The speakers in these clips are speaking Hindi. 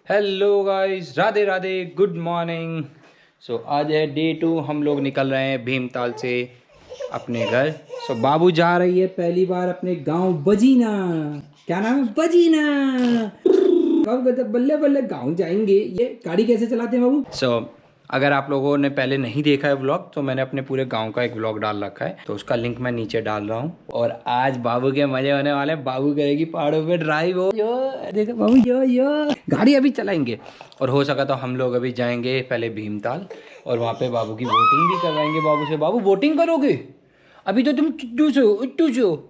Hello guys, Radhe Radhe, good morning. आज है डे 2। हम लोग निकल रहे हैं भीमताल से अपने घर। बाबू जा रही है पहली बार अपने गांव बजीना। क्या नाम है? बजीना। बाबू कहते बल्ले बल्ले गांव जाएंगे। ये गाड़ी कैसे चलाते हैं बाबू? अगर आप लोगों ने पहले नहीं देखा है व्लॉग, तो मैंने अपने पूरे गांव का एक व्लॉग डाल रखा है, तो उसका लिंक मैं नीचे डाल रहा हूँ। और आज बाबू के मजे होने वाले। बाबू करेगी पहाड़ों पे ड्राइव। हो यो देखो बाबू, यो गाड़ी अभी चलाएंगे। और हो सका तो हम लोग अभी जाएंगे पहले भीमताल, और वहाँ पे बाबू की वोटिंग भी करवाएंगे बाबू से। बाबू वोटिंग करोगे? अभी तो तुम उट्टू छो।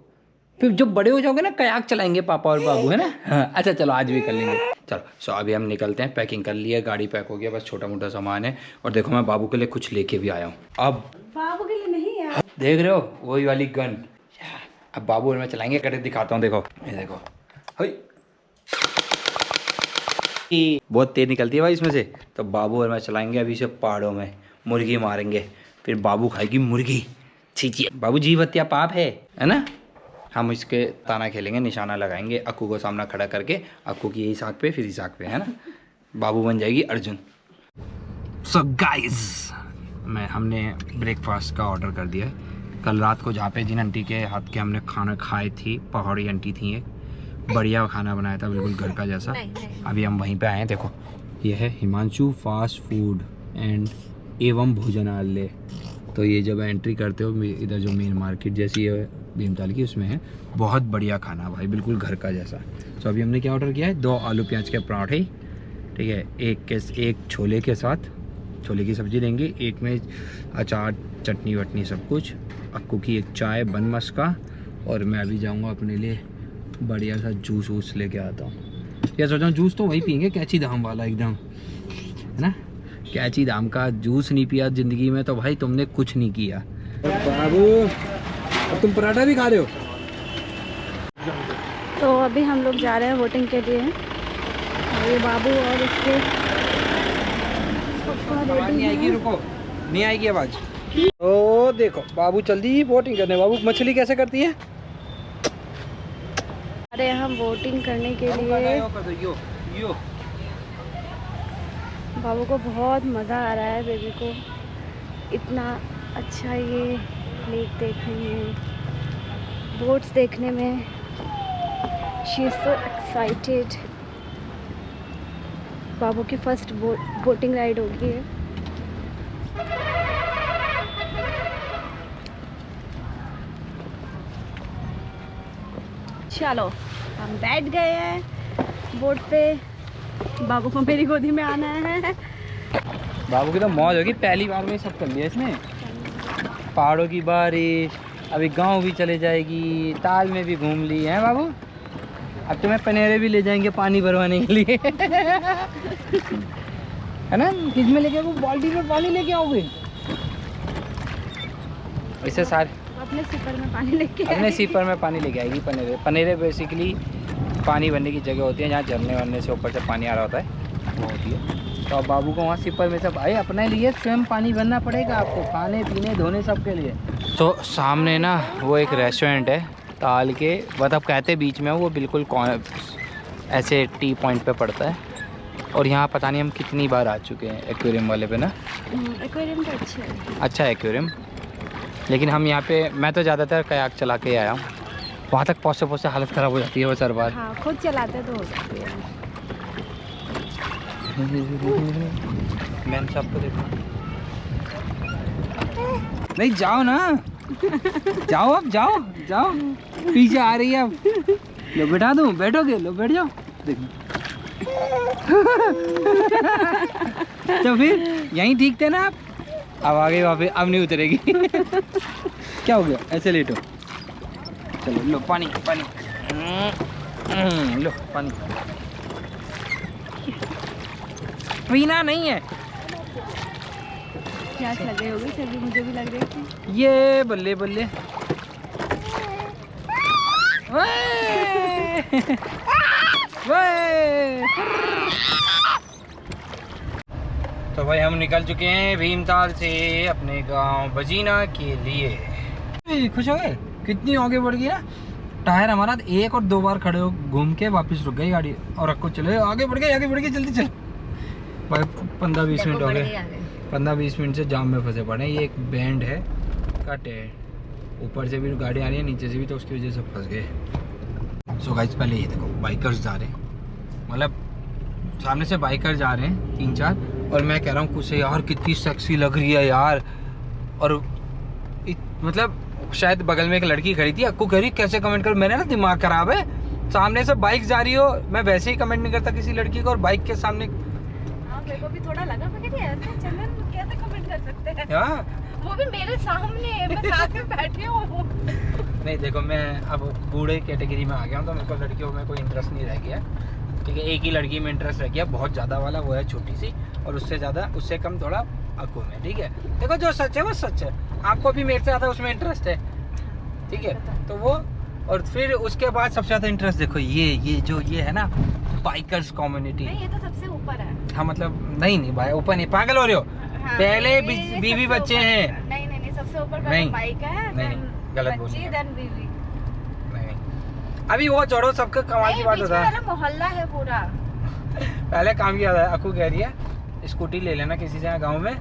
फिर जब बड़े हो जाओगे ना, कयाक चलाएंगे पापा और बाबू, है ना? हाँ, अच्छा चलो आज भी कर लेंगे। चलो अभी हम निकलते हैं। पैकिंग कर लिया, गाड़ी पैक हो गया, बस छोटा मोटा सामान है। और देखो मैं बाबू के लिए कुछ लेके भी आया हूँ। अब बाबू के लिए नहीं है, देख रहे हो वही वाली गन। अब बाबू और मैं चलाएंगे, करके दिखाता हूँ। देखो ये देखो, बहुत तेज निकलती है भाई इसमें से। तो बाबू और मैं चलाएंगे अभी से पहाड़ों में, मुर्गी मारेंगे। फिर बाबू खाएगी मुर्गी। छी बाबू, जीव हत्या पाप है ना? हम इसके ताना खेलेंगे, निशाना लगाएंगे अक्कू को सामना खड़ा करके। अक्कू की यही साख पे, फिर इस साख पे, है ना? बाबू बन जाएगी अर्जुन। गाइस, हमने ब्रेकफास्ट का ऑर्डर कर दिया है। कल रात को जहाँ पे जिन आंटी के हाथ के हमने खाना खाए थी, पहाड़ी आंटी थी, एक बढ़िया खाना बनाया था, बिल्कुल घर का जैसा। अभी हम वहीं पे आए हैं। देखो ये है हिमांशु फास्ट फूड एंड एवं भोजनालय। तो ये जब एंट्री करते हो इधर, जो मेन मार्केट जैसी है भीमताल की, उसमें है बहुत बढ़िया खाना भाई, बिल्कुल घर का जैसा। अभी हमने क्या ऑर्डर किया है? 2 आलू प्याज के पराठे, ठीक है, एक छोले के साथ, छोले की सब्ज़ी देंगे, एक में अचार चटनी वटनी सब कुछ, अक्कू की एक चाय बन मस्का। और मैं अभी जाऊंगा अपने लिए बढ़िया सा जूस वूस लेके आता हूँ। या सोचा हूँ जूस तो वही पियेंगे, कैची धाम वाला एकदम, है ना? कैची धाम का जूस नहीं पिया ज़िंदगी में तो भाई तुमने कुछ नहीं किया। बाबू अब तुम पराठा भी खा रहे हो? तो अभी हम लोग जा रहे हैं वोटिंग के लिए। और ये बाबू और उसके नहीं आएगी, रुको, नहीं आएगी आवाज़। ओ देखो बाबू जल्दी वोटिंग करने। बाबू मछली कैसे करती है? अरे हम वोटिंग करने के लिए। यो। बाबू को बहुत मज़ा आ रहा है, बेबी को इतना अच्छा ये लेक देखने में, बोट्स देखने में। She is so excited. बाबू की फर्स्ट बोटिंग राइड होगी है। चलो हम बैठ गए हैं बोट पे। बाबू को मेरी गोदी में आना है। बाबू की तो मौज होगी, पहली बार में सब कर लिया इसने। पहाड़ों की बारिश, अभी गांव भी चले जाएगी, ताल में भी घूम ली है बाबू। अब तुम्हें पनेरे भी ले जाएंगे पानी भरवाने के लिए, है ना? फ्रिज में लेके वो बाल्टी में पानी लेके आओगे। ऐसे सारे अपने सिपर में पानी लेके आएगी। पनेरे बेसिकली पानी भरने की जगह होती है, जहाँ झरने वरने से ऊपर से पानी आ रहा होता है, वो होती है। तो अब बाबू को वहाँ सिपर में सब भाई अपने लिए स्वयं पानी भरना पड़ेगा आपको, खाने पीने धोने सब के लिए। तो सामने ना वो एक रेस्टोरेंट है ताल के, मतलब कहते बीच में, वो बिल्कुल ऐसे टी पॉइंट पे पड़ता है। और यहाँ पता नहीं हम कितनी बार आ चुके हैं एक्वेरियम वाले पे ना। एक्वेरियम तो अच्छा है एक्वेरियम। लेकिन हम यहाँ पे, मैं तो ज़्यादातर कयाक चला के आया हूँ। वहाँ तक पहुँचते हालत ख़राब हो जाती है बस हर बार। हाँ, खुद चलाते तो हो सकती है। मैंने सबको देखा। नहीं जाओ ना, जाओ अब, जाओ पीछे आ रही है अब। लो बैठा दूँ, बैठोगे? लो बैठ जाओ। देखो तो फिर यहीं ठीक थे ना आप? अब आगे वापस अब नहीं उतरेगी। क्या हो गया? ऐसे लेटो। चलो लो पानी लो पानी। पीना नहीं है। प्यास लगे होगी सभी, मुझे भी लग रही थी। ये बल्ले तो भाई हम निकल चुके हैं भीमताल से अपने गांव बजीना के लिए। खुश हो गए? कितनी आगे बढ़ गया। टायर हमारा 1 और 2 बार खड़े हो घूम के वापस रुक गई गाड़ी और रखो चले आगे बढ़ गए जल्दी चल भाई 15-20 मिनट हो गए 15-20 मिनट से जाम में फंसे पड़े। ये एक बैंड है कट है ऊपर से भी गाड़ी आ रही है नीचे से भी तो उसकी वजह से फंस गए। सो गाइस पहले ये देखो बाइकर्स जा रहे हैं मतलब सामने से बाइकर जा रहे हैं 3-4 और मैं कह रहा हूँ कुछ यार कितनी सेक्सी लग रही है यार। और मतलब शायद बगल में एक लड़की खड़ी थी अक्कू कह रही कैसे कमेंट कर मैंने ना दिमाग खराब है सामने से बाइक जा रही हो मैं वैसे ही कमेंट नहीं करता किसी लड़की को और बाइक के सामने मेरे को भी थोड़ा लगा मैं कह ऐसे चंदन कैसे कमेंट कर सकते हैं वो भी मेरे सामने मैं साथ में बैठी हूँ। नहीं देखो मैं अब बूढ़े कैटेगरी में आ गया हूँ तो मेरे को लड़कियों में कोई इंटरेस्ट नहीं रह गया ठीक है। एक ही लड़की में इंटरेस्ट रह गया बहुत ज़्यादा वाला वो है छोटी सी और उससे ज़्यादा उससे कम थोड़ा अक्कू में ठीक है। देखो जो सच है वो सच है आपको भी मेरे से ज़्यादा उसमें इंटरेस्ट है ठीक है। तो वो और फिर उसके बाद सबसे ज़्यादा इंटरेस्ट देखो ये है ना बाइकर्स कम्युनिटी ये तो सबसे ऊपर है। हाँ मतलब नहीं भाई ऊपर नहीं पागल हो रहे हो पहले बीवी बच्चे हैं नहीं सबसे ऊपर बाइक है नहीं गलत बोल बीवी नहीं अभी वो छोड़ो सबका कमाल की बात होता है मोहल्ला है पूरा पहले काम किया था अक्कू कह रही है स्कूटी ले लेना किसी से गाँव में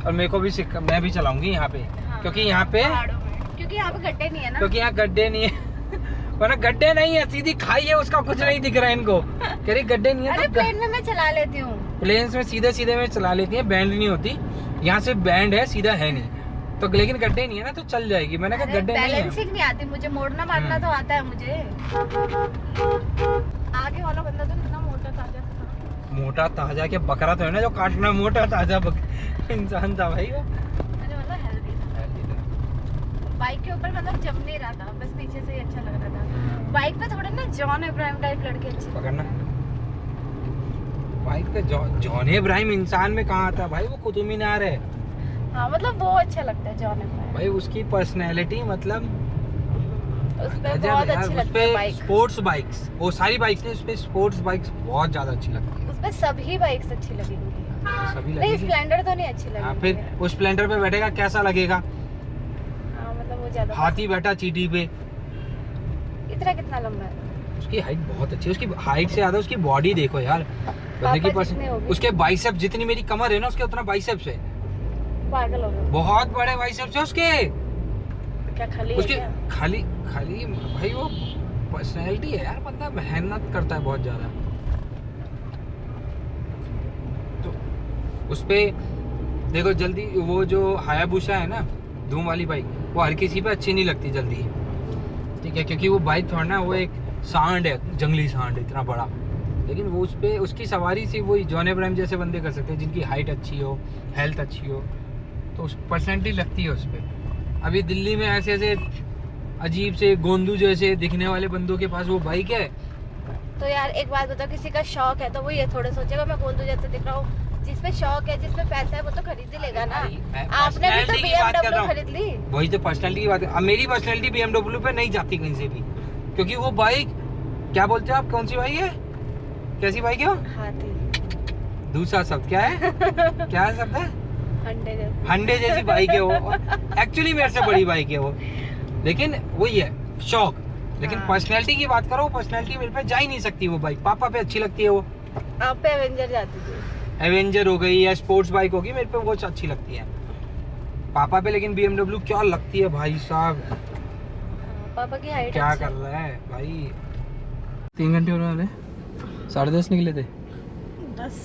और मेरे को भी मैं भी चलाऊंगी यहाँ पे क्योंकि यहाँ पे गड्ढे नहीं है ना क्योंकि यहाँ गड्ढे नहीं है वरना गड्ढे नहीं है सीधी खाई है उसका कुछ नहीं दिख रहा है इनको कह रही गड्ढे नहीं है। अरे प्लेन में मैं चला लेती हूँ प्लेन्स में सीधे में चला लेती है बैंड नहीं होती यहाँ से बैंड है सीधा है नहीं तो लेकिन गड्ढे नहीं है ना तो चल जाएगी। मैंने कहा गड्ढे नहीं है बैलेंसिंग नहीं आती मुझे मोड़ना मारना तो आता है मुझे। आगे वाला बंदा तो कितना मोटा ताजा क्या बकरा तो है ना जो काटना मोटा ताजा इंसान था भाई वो बाइक के ऊपर मतलब जम नहीं रहा था बस पीछे से ही अच्छा लग रहा था। बाइक पे थोड़े ना जॉन इब्राहिम टाइप लड़के अच्छे पकड़ना बाइक पे जॉन इब्राहिम इंसान में कहाँ आता है भाई वो कुतुब मीनार है। हाँ मतलब वो अच्छा लगता है जॉन इब्राहिम भाई उसकी पर्सनैलिटी मतलब उसपे बहुत अच्छी लगती है बाइक स्पोर्ट्स बाइक्स वो सारी बाइक्स ने उसपे स्पोर्ट्स बाइक्स बहुत ज्यादा अच्छी लगती है उसपे सभी बाइक्स अच्छी लगेंगी सभी नहीं स्प्लेंडर तो नहीं अच्छी लगेगी। फिर उस स्प्लेंडर पे बैठेगा कैसा लगेगा हाथी बैठा चीटी पे इतना कितना लंबा है उसकी हाइट बहुत अच्छी है उसकी हाइट से ज्यादा उसकी बॉडी देखो यार बंदे के पास उसके बाइसेप जितनी मेरी कमर है ना उसके उतना बाइसेप्स है पागल हो गए बहुत बड़े बाइसेप्स है उसके क्या खाली उसके खाली भाई वो पर्सनैलिटी है यार बंदा मेहनत करता है बहुत ज्यादा तो उसपे देखो जल्दी वो जो हायाबुसा है ना धूम वाली बाइक वो हर किसी पे अच्छी नहीं लगती जल्दी ठीक है क्योंकि वो बाइक थोड़ा ना वो एक सांड है जंगली सांड इतना बड़ा लेकिन वो उस पे उसकी सवारी से वही जॉन इब्राहिम जैसे बंदे कर सकते हैं जिनकी हाइट अच्छी हो हेल्थ अच्छी हो तो उस पर्सनैलिटी लगती है उस पर। अभी दिल्ली में ऐसे ऐसे अजीब से गोंदू जैसे दिखने वाले बंदों के पास वो बाइक है। तो यार एक बात बताओ किसी का शौक है तो वो ये थोड़े सोचेगा मैं गोंदू जैसे दिख रहा हूँ जिसपे शौक है जिसपे पैसा है वो तो खरीद ही लेगा ना। आपने भी तो BMW खरीद ली वही तो पर्सनैलिटी की बात है। अब मेरी पर्सनैलिटी BMW पे नहीं जाती कहीं से भी क्योंकि वो बाइक क्या बोलते हैं आप कौन सी बाइक है कैसी बाइक है हाथी दूसरा शब्द क्या है क्या है शब्द है हंडे जैसी बाइक है वो एक्चुअली मेरे से बड़ी बाइक है वो लेकिन वही है शौक लेकिन पर्सनैलिटी की बात करो पर्सनैलिटी मेरे पे जा ही नहीं सकती वो बाइक पापा पे अच्छी लगती है वो आप पे एवेंजर जाती थी एवेंजर हो गई या स्पोर्ट्स बाइक होगी मेरे पे वो अच्छी लगती है पापा पे लेकिन BMW क्या लगती है भाई साहब पापा की हाइट क्या कर रहा है भाई 3 घंटे होने वाले 10:30 निकले थे 10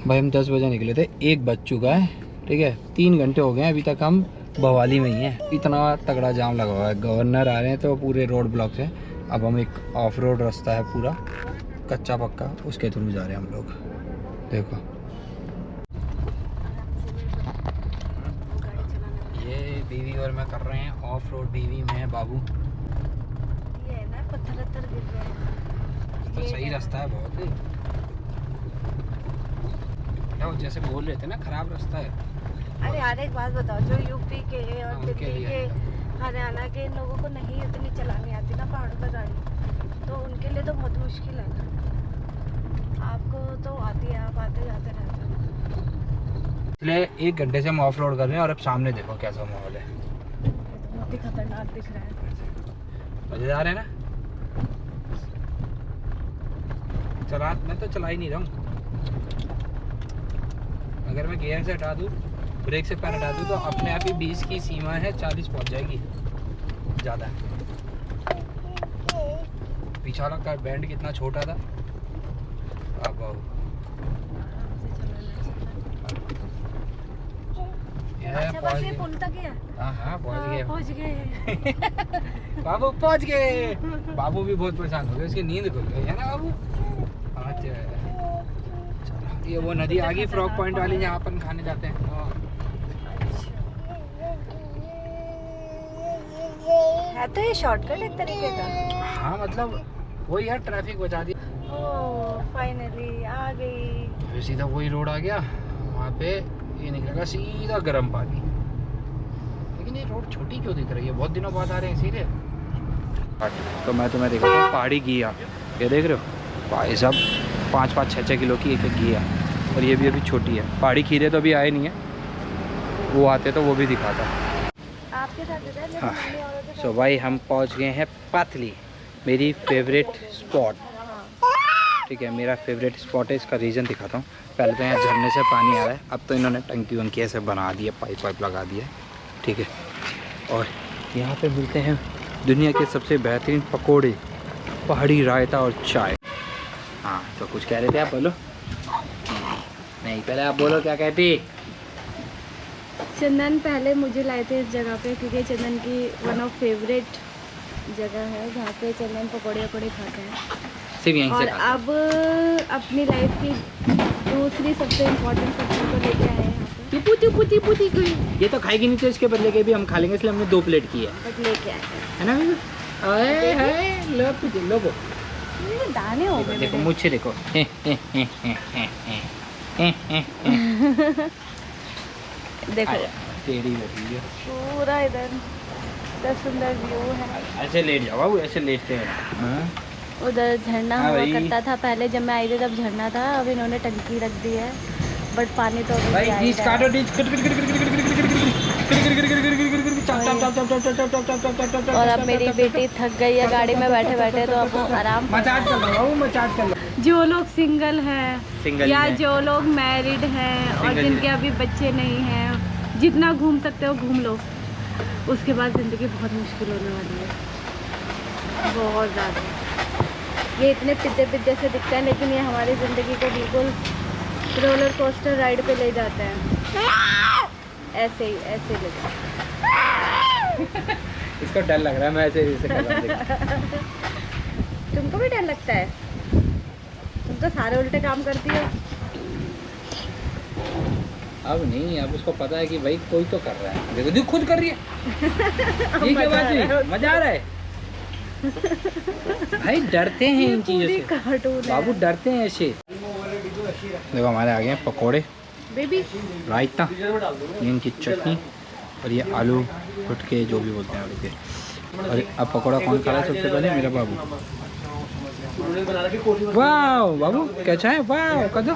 भाई हम 10 बजे निकले थे 1 बज चुका है ठीक है 3 घंटे हो गए अभी तक हम भवाली में ही हैं। इतना तगड़ा जाम लगा हुआ है गवर्नर आ रहे हैं तो पूरे रोड ब्लॉक है। अब हम एक ऑफ रोड रास्ता है पूरा कच्चा पक्का उसके थ्रू जा रहे हैं हम लोग देखो बीवी और मैं कर रहे हैं ऑफ रोड बीवी में बाबू ये है ना पत्थर गिर रहे हैं तो सही रास्ता है बहुत ही क्या जैसे बोल रहे थे ना खराब रास्ता है। अरे यार एक बात बताओ जो यूपी के और दिल्ली के हरियाणा के इन लोगों को नहीं उतनी चलानी आती ना पहाड़ों पर गाड़ी तो उनके लिए तो बहुत मुश्किल है ना। आपको तो आती है आप आते जाते रहते हो इसलिए 1 घंटे से हम ऑफ रोड कर रहे हैं और अब सामने देखो कैसा माहौल है बहुत ही खतरनाक दिख रहा है मजेदार है ना चला, मैं तो चला ही नहीं रहा हूँ। अगर मैं गियर से हटा दूँ, ब्रेक से पैर हटा दूँ तो अपने आप ही 20 की सीमा है, 40 पहुँच जाएगी ज़्यादा। पीछे वाला का बैंड कितना छोटा था। अब अच्छा बस ये पुल तक ही है। हाँ पहुँच गए। पहुँच गए। बाबू पहुँच गए। बाबू भी बहुत परेशान हो गए, उसकी नींद खुल गई है ना बाबू। अच्छा चलो, ये वो नदी आ गई फ्रॉग पॉइंट वाली जहाँ अपन खाने जाते हैं। है तो ये शॉर्टकट एक तरीके का। हाँ मतलब वही यार, ट्रैफिक बचा दी। ओह फाइनली आ गई। फिर सीधा वही रोड आ गया, वहाँ पे ये निकलेगा सीधा गर्म पानी। लेकिन ये रोड छोटी क्यों दिख रही है? बहुत दिनों बाद आ रहे हैं इसीलिए। तो मैं तुम्हें दिखाता हूँ पहाड़ी घिया। ये देख रहे हो भाई साहब, 5-5, 6-6 किलो की एक घिया। और ये भी अभी छोटी है। पहाड़ी खीरे तो अभी आए नहीं है, वो आते तो वो भी दिखाता। आपके साथ इधर लेकिन हाँ। मम्मी औरों के साथ। सो भाई हम पहुंच गए हैं पातली, मेरी फेवरेट स्पॉट। ठीक है, मेरा फेवरेट स्पॉट है। इसका रीज़न दिखाता हूँ। पहले तो यहाँ झरने से पानी आ रहा है, अब तो इन्होंने टंकी वंकी ऐसे बना दी है, पाइप वाइप लगा दी है। ठीक है, और यहाँ पे मिलते हैं दुनिया के सबसे बेहतरीन पकोड़े, पहाड़ी रायता और चाय। हाँ तो कुछ कह रहे थे आप, बोलो। नहीं पहले आप बोलो, क्या कहती? चंदन पहले मुझे लाए थे इस जगह पे, क्योंकि चंदन की वन ऑफ फेवरेट जगह है जहाँ पे चंदन पकौड़े वकौड़े खाते हैं। सिर्फ यहीं और से खाते हैं। अब अपनी लाइफ की दूसरी सबसे इम्पोर्टेंट सब्जी को लेके आए हैं यहाँ पे। टिपू कोई ये तो खाएगी नहीं, तो इसके बदले के भी हम खा लेंगे, इसलिए हमने 2 प्लेट की है बट लेके आए है ना? आए हाय लोगो, हैं। दाने हो गए देखो मेरे। मुझे देखो। देखो टेढ़ी बैठी है। पूरा इधर इतना सुंदर व्यू है। ऐसे लेट जाओ बाबू, ऐसे लेटते हैं। हाँ? उधर झरना हाँ हुआ भाई। करता था पहले, जब मैं आई थी तब झरना था। अब इन्होंने टंकी रख दी है, बट पानी तो अभी भाई भी आ ही डिश रहा काटो, है। डिश और अब मेरी बेटी थक गई है गाड़ी में बैठे बैठे, तो अब वो आराम कर मसाज कर लो बाबू, मसाज कर लो। जो लोग सिंगल हैं सिंगल या ही है। जो लोग मैरिड हैं और सिंगल ही जिनके है। अभी बच्चे नहीं हैं, जितना घूम सकते हो घूम लो। उसके बाद ज़िंदगी बहुत मुश्किल होने वाली है, बहुत ज़्यादा। ये इतने पिद्दे पिद्दे से दिखते हैं, लेकिन ये हमारी ज़िंदगी को बिल्कुल रोलर कोस्टर राइड पे ले जाते हैं। ऐसे ही ले जाते हैं। इसको डर लग रहा है, मैं ऐसे कर रहा हूँ। तुमको भी डर लगता है? तुम तो सारे उल्टे काम करती हो। अब नहीं, अब उसको पता है कि भाई कोई तो कर रहा है। देखो देखो खुद कर रही है। ये क्या बात हुई? मजा आ रहा है। भाई डरते हैं इन चीजों से, कार्टून बाबू डरते हैं ऐसे। देखो हमारे आ गए हैं पकोड़े, बेबी। रायता, ये इनकी चटनी, और ये आलू गुटके जो भी बोलते हैं आलू के। और अब पकोड़ा कौन खा रहा है सबसे पहले? मेरा बाबू। वाह बाबू कैसा है? वाह कदो।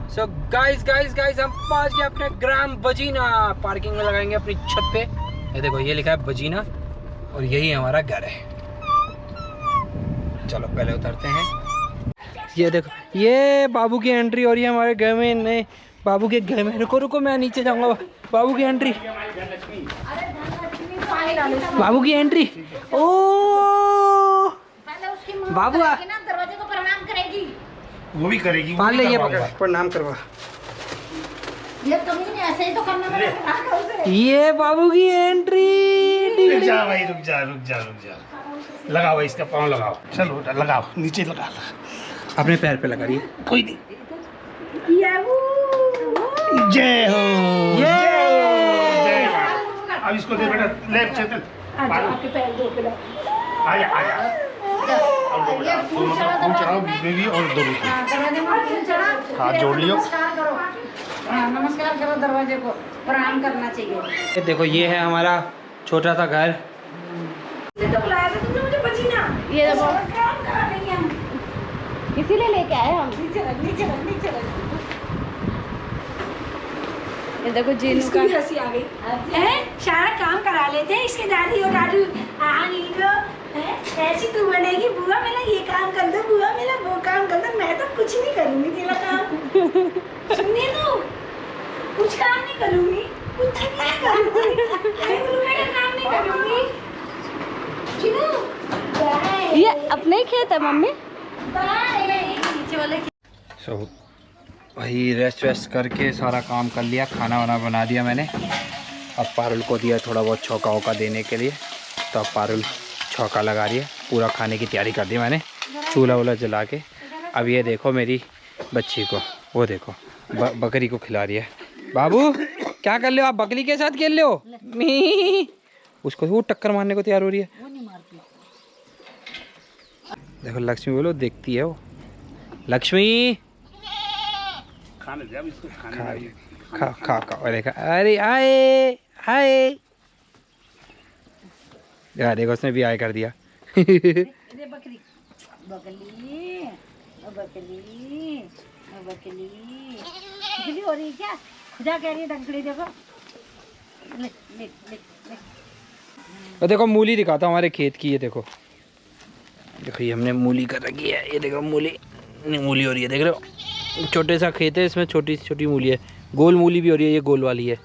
सो गाइस हम पहुंच गए अपने ग्राम बजीना। पार्किंग में लगाएंगे अपनी छत पे। ये देखो ये लिखा है बजीना, और यही हमारा घर है। चलो पहले उतरते हैं। ये देखो ये बाबू की एंट्री हो रही है हमारे घर में। नए बाबू के घर में। रुको मैं नीचे जाऊंगा। बाबू की एंट्री, बाबू की एंट्री। ओ बाबू दरवाजे को प्रणाम करेगी। वो भी करेगी। पाल ले, ये पकड़, प्रणाम करवा। ये कभी नहीं, ऐसे ही तो करना पड़ेगा। ये बाबू की एंट्री। रुक जा भाई, रुक जा। लगाओ भाई, इसका पाँव लगाओ। चलो लगाओ, नीचे लगा। अपने पैर पे लगा रही है। कोई नहीं। जय हो। जय माँ। अब इसको दे बेटा, ले चेतन। आपके पैर दो पे लगा। आजा। फूल चढ़ाओ बेबी, और दो रुपये हाथ जोड़ लियो। नमस्कार करो, दरवाजे को प्रणाम करना चाहिए। ये देखो ये है हमारा छोटा सा घर। ये देखो इसीलिए लेके आए हम। नीचे रख। ये देखो जीनू का हंसी आ गई है। सारा काम करा लेते हैं इसके दादी और दादू। ऐसी तू बनेगी बुआ, मेरा ये काम कर दो बुआ, मेरा वो काम कर दो। मैं तो कुछ नहीं करूँगी तेरा काम, सुनिए तो कुछ काम नहीं करूँगी, कुछ नहीं करूँगी, मैं काम नहीं करूँगी। चिनू ये अपने ही खेत है मम्मी। नीचे वाले सो भाई रेस्ट वेस्ट करके सारा काम कर लिया, खाना वाना बना दिया मैंने। अब पारुल को दिया थोड़ा बहुत छौका वौका देने के लिए, तो अब पारुल छौका लगा रही है। पूरा खाने की तैयारी कर दी मैंने, चूल्हा वूल्हा जला के। अब ये देखो मेरी बच्ची को, वो देखो बकरी को खिला रही है। बाबू क्या कर रहे हो आप, बकरी के साथ खेल रहे हो? मी उसको वो टक्कर मारने को तैयार हो रही है। देखो लक्ष्मी बोलो, देखती है वो। लक्ष्मी खाने दे अब इसको, खाने दे। खा खा खा। और देखा, अरे आए आए, देखा देखो उसने भी आए कर दिया। बकरी बकली बकली बकली बकली हो रही है क्या? खुदा कह रही है डंकड़ी देखो। ले ले ले ले। और देखो मूली दिखाता हूँ हमारे खेत की, ये देखो देखो ये हमने मूली कर रखी है। ये देखो मूली मूली हो रही है, देख रहे हो? छोटे सा खेत है, इसमें छोटी छोटी मूली है। गोल मूली भी हो रही है, ये गोल वाली है।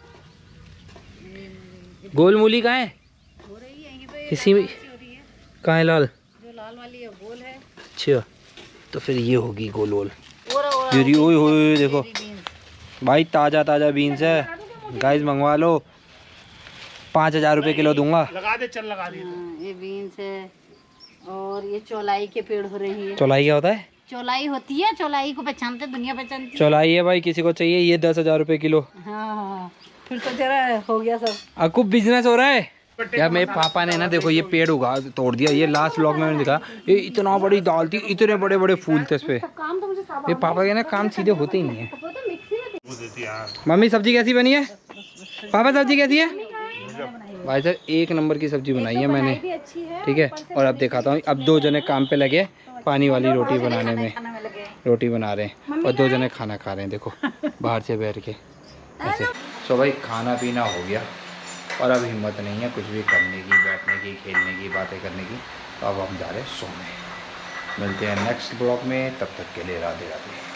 गोल मूली कहाँ है? इसी में कहाँ है? लाल जो लाल वाली है गोल है। अच्छा, तो फिर ये होगी गोल गोल। ओए होए देखो भाई, ताज़ा ताज़ा बीन्स है गाइस, मंगवा लो। 5,000 रुपये किलो दूंगा। लगा दे, चल लगा दे। ये बीन्स है और ये चौलाई के पेड़ हो रही है। चौलाई क्या होता है? चौलाई होती है, चौलाई को पहचानते, दुनिया पहचानती है। चौलाई है भाई, किसी को चाहिए? ये 10,000 रुपये किलो। हाँ फिर तो तेरा हो गया सब। आपको बिजनेस हो रहा है यार। मेरे पापा ने ना देखो ये पेड़ उगा तोड़ दिया। ये लास्ट व्लॉग में मैंने दिखा, ये इतना बड़ी दाल थी, इतने बड़े बड़े फूल थे इस पे। काम तो मुझे ये पापा के ना काम सीधे होते ही नहीं है। वो देती यार। मम्मी सब्जी कैसी बनी है? पापा सब्जी कैसी है? भाई साहब एक नंबर की सब्जी बनाई है मैंने, ठीक है। और अब दिखाता हूँ, अब 2 जने काम पे लगे पानी वाली रोटी बनाने में। रोटी बना रहे हैं और 2 जने खाना खा रहे हैं, देखो बाहर से बैठ के ऐसे। सो भाई खाना पीना हो गया और अब हिम्मत नहीं है कुछ भी करने की, बैठने की, खेलने की, बातें करने की। तो अब हम जा रहे हैं सोने। मिलते हैं नेक्स्ट ब्लॉग में, तब तक के लिए राधे राधे।